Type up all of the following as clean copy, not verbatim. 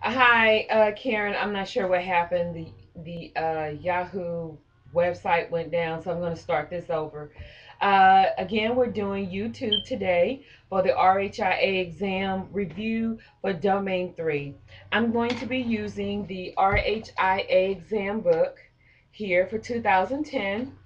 Hi, Karen. I'm not sure what happened. The Yahoo website went down, so I'm going to start this over. Again, we're doing YouTube today for the RHIA exam review for Domain 3. I'm going to be using the RHIA exam book here for 2010.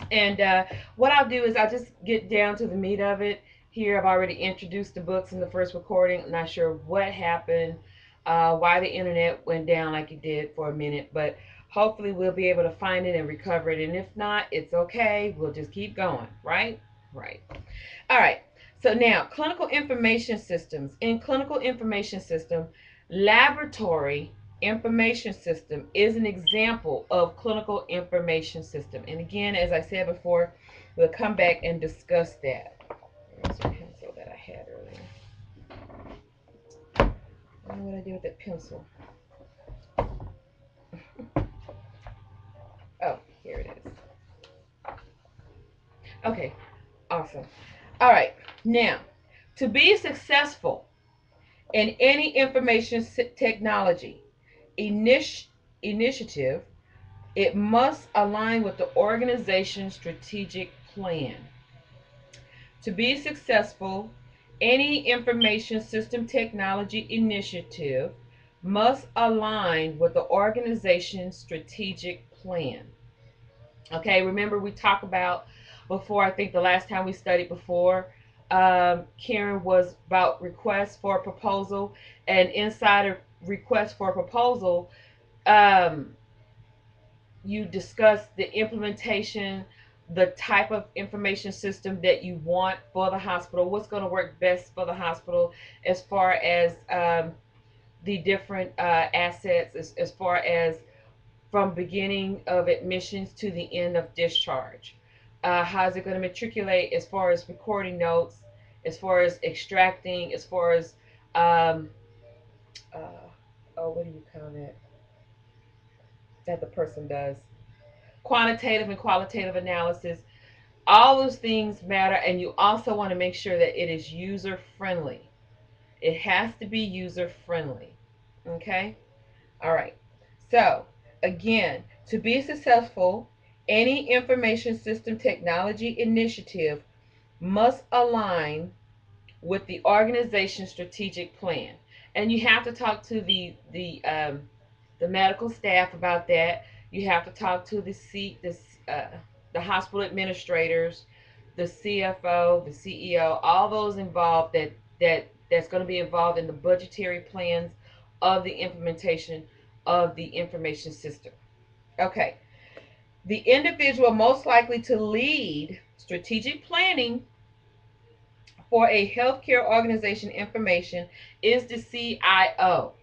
And what I'll do is I'll just get down to the meat of it. Here, I've already introduced the books in the first recording. I'm not sure what happened, why the internet went down like it did for a minute, but hopefully we'll be able to find it and recover it. And if not, it's okay. We'll just keep going, right? Right. All right. So now, clinical information systems. In clinical information system, laboratory information system is an example of clinical information system. And again, as I said before, we'll come back and discuss that. Where's the pencil that I had earlier? I don't know what I did with that pencil. Oh, here it is. Okay, awesome. All right, now, to be successful in any information technology initiative, it must align with the organization's strategic plan. To be successful, any information system technology initiative must align with the organization's strategic plan. Okay, remember we talked about before, I think the last time we studied before, Karen, was about requests for a proposal, and inside a request for a proposal, um, you discuss the implementation, the type of information system that you want for the hospital, what's going to work best for the hospital as far as the different assets, as far as from beginning of admissions to the end of discharge. How is it going to matriculate as far as recording notes, as far as extracting, as far as um, uh, oh, what do you call that? That the person does quantitative and qualitative analysis. All those things matter, and you also want to make sure that it is user friendly. It has to be user friendly. Okay? All right. So, again, to be successful, any information system technology initiative must align with the organization's strategic plan. And you have to talk to the medical staff about that. You have to talk to the hospital administrators, the CFO, the CEO, all those involved that's going to be involved in the budgetary plans of the implementation of the information system. Okay. The individual most likely to lead strategic planning for a healthcare organization information is the CIO.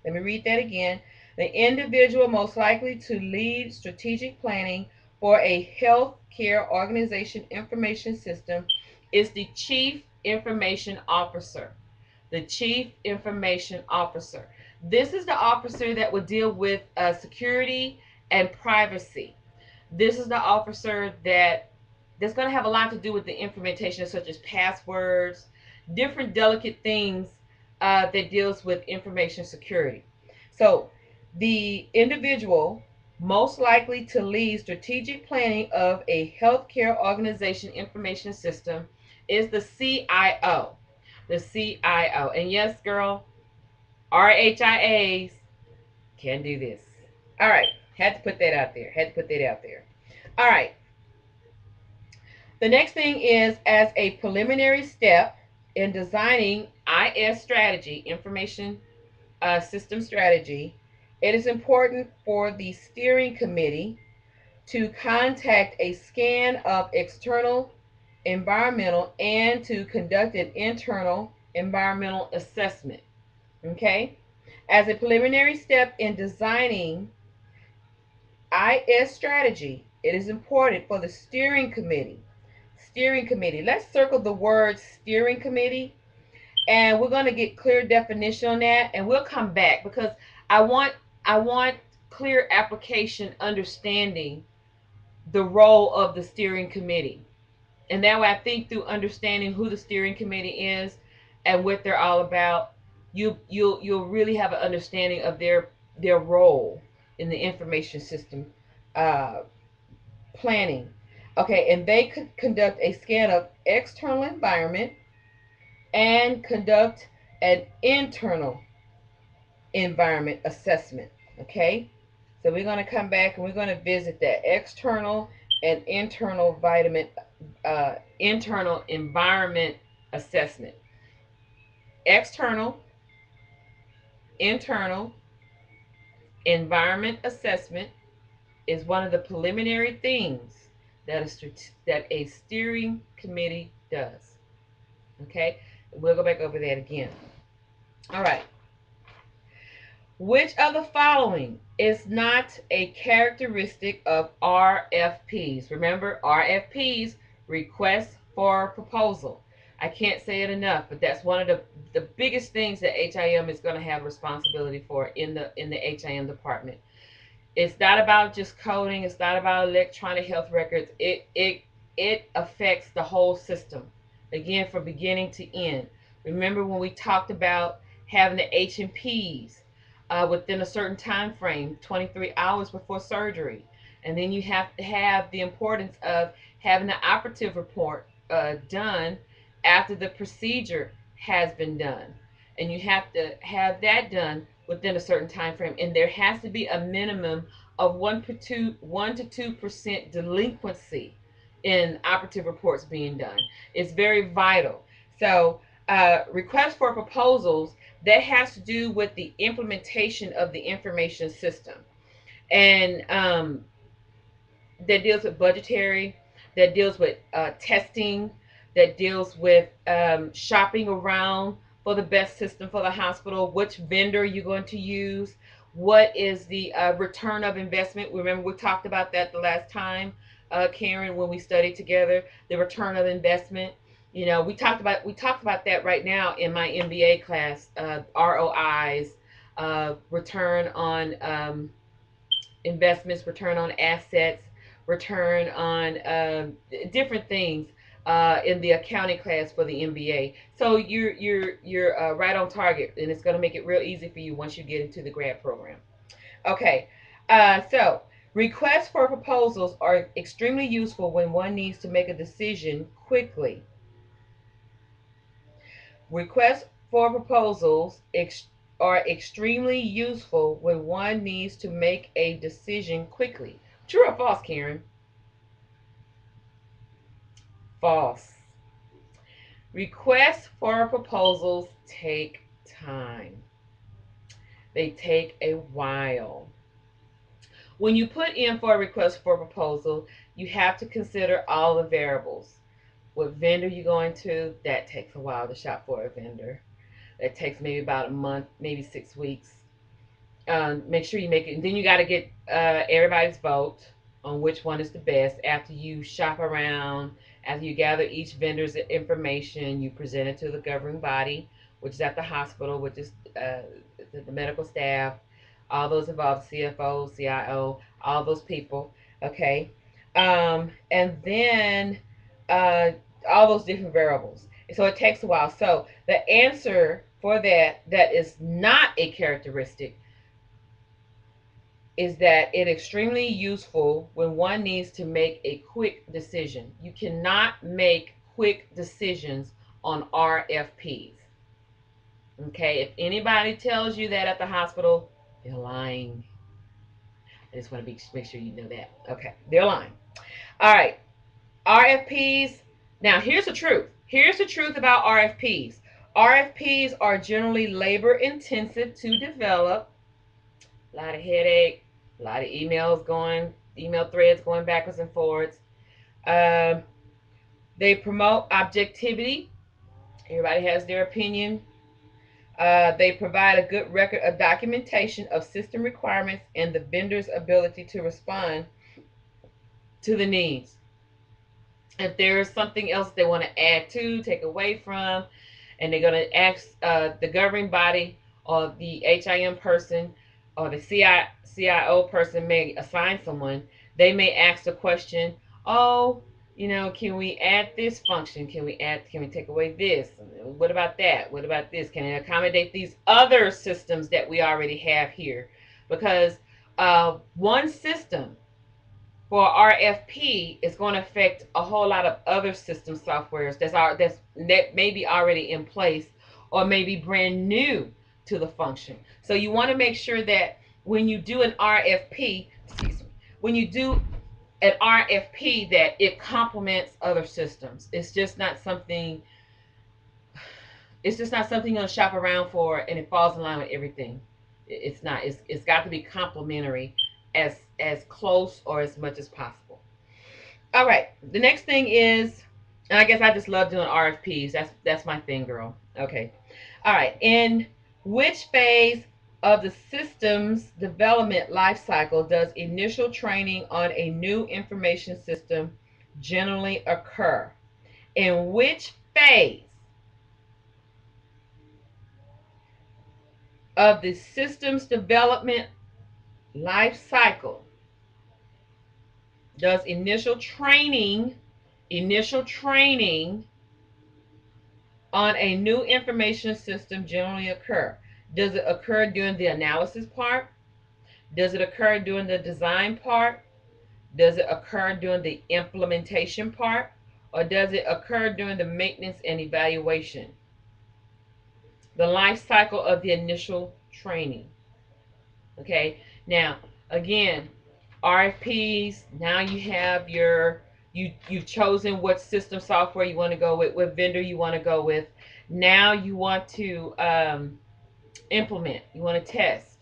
Let me read that again. The individual most likely to lead strategic planning for a healthcare organization information system is the Chief Information Officer. The Chief Information Officer. This is the officer that will deal with security and privacy. This is the officer that's going to have a lot to do with the implementation, such as passwords, different delicate things that deals with information security. So, the individual most likely to lead strategic planning of a healthcare organization information system is the CIO. The CIO. And yes, girl, RHIAs can do this. All right. Had to put that out there. Had to put that out there. All right. The next thing is, as a preliminary step in designing IS strategy, information system strategy, it is important for the steering committee to contact a scan of external environmental and to conduct an internal environmental assessment. Okay? As a preliminary step in designing IS strategy, it is important for the steering committee. Steering committee. Let's circle the word steering committee, and we're going to get clear definition on that, and we'll come back because I want I want clear application understanding the role of the steering committee. And that way I think through understanding who the steering committee is and what they're all about, you'll really have an understanding of their role in the information system uh, planning. Okay, and they could conduct a scan of external environment and conduct an internal environment assessment. Okay, so we're going to come back and we're going to visit that external and internal environment assessment. External, internal environment assessment is one of the preliminary things that a steering committee does. Okay, we'll go back over that again. All right. Which of the following is not a characteristic of RFPs? Remember, RFPs, requests for proposal. I can't say it enough, but that's one of the biggest things that HIM is going to have responsibility for in the HIM department. It's not about just coding. It's not about electronic health records. It affects the whole system, again, from beginning to end. Remember when we talked about having the H&Ps within a certain time frame, 23 hours before surgery, and then you have to have the importance of having the operative report done after the procedure has been done, and you have to have that done within a certain time frame, and there has to be a minimum of 1 to 2% delinquency in operative reports being done. It's very vital. So, request for proposals, that has to do with the implementation of the information system, and that deals with budgetary, that deals with testing, that deals with shopping around for the best system for the hospital, which vendor you're going to use, what is the return of investment. Remember, we talked about that the last time, Karen, when we studied together, the return of investment. You know, we talked about that right now in my MBA class, ROIs, return on investments, return on assets, return on different things in the accounting class for the MBA. So you're right on target, and it's going to make it real easy for you once you get into the grad program. Okay, so requests for proposals are extremely useful when one needs to make a decision quickly. Requests for proposals are extremely useful when one needs to make a decision quickly. True or false, Karen? False. Requests for proposals take time. They take a while. When you put in for a request for proposal, you have to consider all the variables. What vendor you're going to, that takes a while to shop for a vendor. That takes maybe about a month, maybe 6 weeks. Make sure you make it. And then you got to get everybody's vote on which one is the best. After you shop around, after you gather each vendor's information, you present it to the governing body, which is at the hospital, which is the medical staff, all those involved, CFO, CIO, all those people. Okay, and then uh, all those different variables. So it takes a while. So the answer for that is not a characteristic is that it extremely useful when one needs to make a quick decision. You cannot make quick decisions on RFPs. Okay, if anybody tells you that at the hospital, they're lying. I just want to make sure you know that. Okay, they're lying. All right, RFPs. Now, here's the truth. Here's the truth about RFPs. RFPs are generally labor intensive to develop. A lot of headache, a lot of email threads going backwards and forwards. Um, they promote objectivity. Everybody has their opinion. They provide a good record of documentation of system requirements and the vendor's ability to respond to the needs. If there's something else they want to add to, take away from, and they're going to ask the governing body or the HIM person or the CIO person may assign someone, they may ask the question, oh, can we add this function? Can we take away this? What about that? What about this? Can it accommodate these other systems that we already have here? Because one system for RFP is going to affect a whole lot of other system softwares that may be already in place or maybe brand new to the function. So you want to make sure that when you do an RFP, excuse me, when you do an RFP, that it complements other systems. It's just not something you're gonna shop around for and it falls in line with everything. It's not. It's got to be complementary as close or as much as possible. All right. The next thing is, and I guess I just love doing RFPs. That's my thing, girl. Okay. All right. In which phase of the system's development life cycle does initial training on a new information system generally occur? In which phase of the system's development life cycle does initial training on a new information system generally occur? Does it occur during the analysis part? Does it occur during the design part? Does it occur during the implementation part? Or does it occur during the maintenance and evaluation? The life cycle of the initial training. Okay, now again, RFPs, now you've chosen what system software you want to go with, what vendor you want to go with. Now you want to implement, you want to test.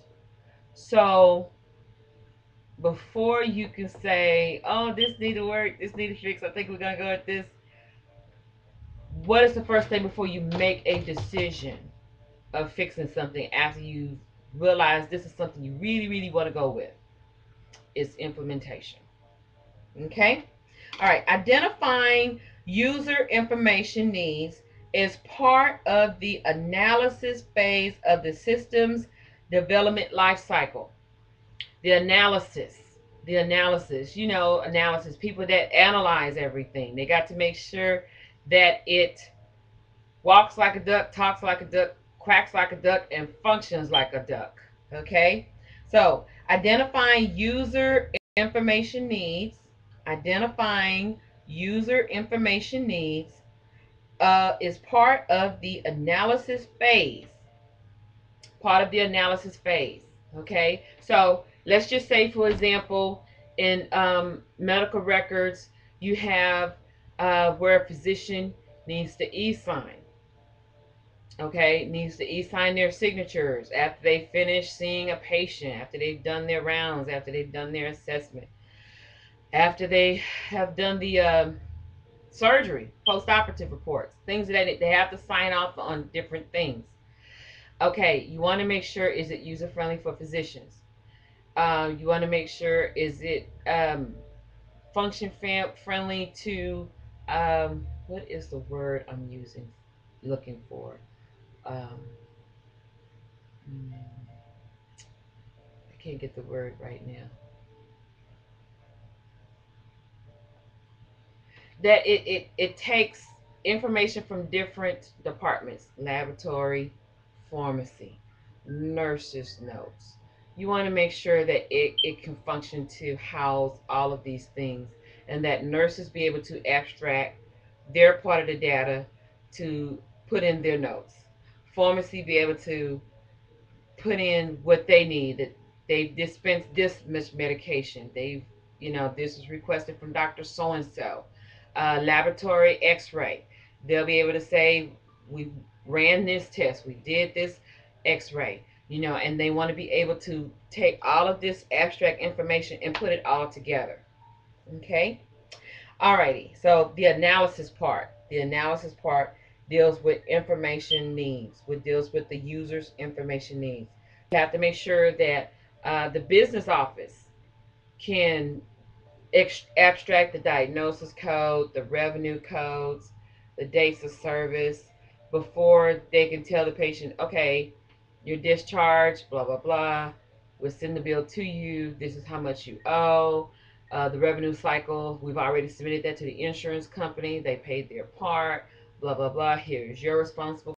So before you can say, oh, this need to work, this need to fix, I think we're gonna go with this. What is the first thing before you make a decision of fixing something after you realize this is something you really, really want to go with? It's implementation. Okay? All right. Identifying user information needs is part of the analysis phase of the system's development life cycle. The analysis. Analysis. People that analyze everything. They got to make sure that it walks like a duck, talks like a duck, quacks like a duck, and functions like a duck. Okay? So, identifying user information needs is part of the analysis phase. Okay, so let's just say, for example, in medical records, you have where a physician needs to e-sign. Okay, needs to e-sign their signatures after they finish seeing a patient, after they've done their rounds, after they've done their assessment, after they have done the surgery, post-operative reports, things that they have to sign off on different things. Okay, you want to make sure, is it user friendly for physicians? You want to make sure, is it function friendly to what is the word I'm looking for? Um, I can't get the word right now. That it takes information from different departments: laboratory, pharmacy, nurses' notes. You want to make sure that it can function to house all of these things, and that nurses be able to abstract their part of the data to put in their notes. Pharmacy be able to put in what they need. That they've dispensed this much medication. This is requested from Doctor So and So. Laboratory X-ray. They'll be able to say, we ran this test, we did this X-ray. And they want to be able to take all of this abstract information and put it all together. Okay. Alrighty. So the analysis part. The analysis part deals with information needs. What deals with the user's information needs. You have to make sure that the business office can abstract the diagnosis code, the revenue codes, the dates of service before they can tell the patient, okay, you're discharged, blah, blah, blah. We'll send the bill to you. This is how much you owe. The revenue cycle, we've already submitted that to the insurance company. They paid their part, blah, blah, blah. Here's your responsible